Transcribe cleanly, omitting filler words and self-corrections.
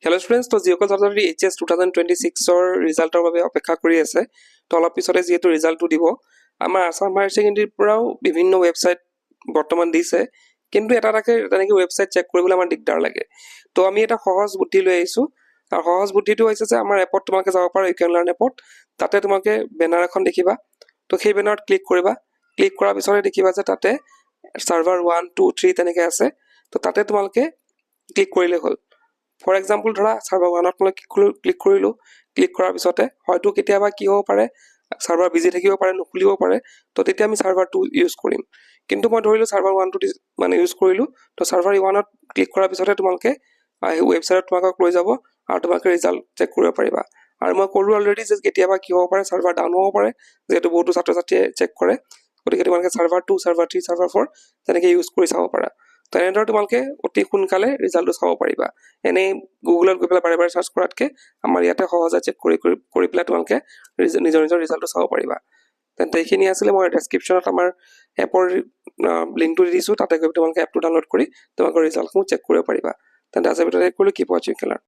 Hello' students, তো যিসকল ছাত্ৰ ছাত্ৰী HS 2026ৰ ৰিজাল্টৰ বাবে অপেক্ষা কৰি আছে, তো অলপ পিছতে যিহেতু ৰিজাল্টটো দিব, আমাৰ আছাম হায়াৰ ছেকেণ্ডেৰীৰ পৰাও বিভিন্ন ৱেবছাইট বৰ্তমান দিছে, কিন্তু এটা তেনেকৈ ৱেবছাইট চেক কৰিবলৈ আমাৰ দিগদাৰ লাগে। তো আমি এটা সহজ বুদ্ধি লৈ আহিছোঁ, আৰু সহজ বুদ্ধিটো হৈছে যে আমাৰ এপত তোমালোকে যাব পাৰা, ইউ কেন লাৰ্ণ এপত। তাতে তোমালোকে বেনাৰ এখন দেখিবা, তো সেই বেনাৰত ক্লিক কৰিবা। ক্লিক কৰাৰ পিছতে দেখিবা যে তাতে ছাৰ্ভাৰ 1, 2, 3 তেনেকৈ আছে। তো তাতে তোমালোকে ক্লিক কৰিলে হ'ল। ফৰ এক্সাম্পল ধৰা ছাৰ্ভাৰ 1ত মই ক্লিক কৰিলোঁ। ক্লিক কৰাৰ পিছতে হয়তো কেতিয়াবা কি হ'ব পাৰে, ছাৰ্ভাৰ বিজি থাকিব পাৰে, নুখুলিব পাৰে, তো তেতিয়া আমি ছাৰ্ভাৰ 2 ইউজ কৰিম। কিন্তু মই ধৰিলোঁ ছাৰ্ভাৰ 1টো মানে ইউজ কৰিলোঁ, তো ছাৰ্ভাৰ 1ত ক্লিক কৰাৰ পিছতে তোমালোকে ৱেবছাইটত তোমালোকক লৈ যাব, আৰু তোমালোকে ৰিজাল্ট চেক কৰিব পাৰিবা। আৰু মই ক'লোঁ অলৰেডি যে কেতিয়াবা কি হ'ব পাৰে, ছাৰ্ভাৰ ডাউন হ'ব পাৰে, যিহেতু বহুতো ছাত্ৰ ছাত্ৰীয়ে চেক কৰে। গতিকে তোমালোকে ছাৰ্ভাৰ 2, ছাৰ্ভাৰ 3, ছাৰ্ভাৰ 4 তেনেকৈ ইউজ কৰি চাব পাৰা। তেনেদৰে তোমালোকে অতি সোনকালে ৰিজাল্টটো চাব পাৰিবা। এনেই গুগলত গৈ পেলাই বাৰে বাৰে চাৰ্চ কৰাতকৈ আমাৰ ইয়াতে সহজে চেক কৰি পেলাই তোমালোকে নিজৰ ৰিজাল্টটো চাব পাৰিবা। তেন্তে এইখিনি আছিলে। মই ডেছক্ৰিপশ্যনত আমাৰ এপৰ লিংকটো দি দিছোঁ, তাতে গৈ তোমালোকে এপটো ডাউনলোড কৰি তোমালোকৰ ৰিজাল্টসমূহ চেক কৰিব পাৰিবা। তেন্তে আজি ভিডিঅ'টো শেষ কৰিলোঁ। কিপ ৱাচিং, ইউ কেন লাৰ্ণ।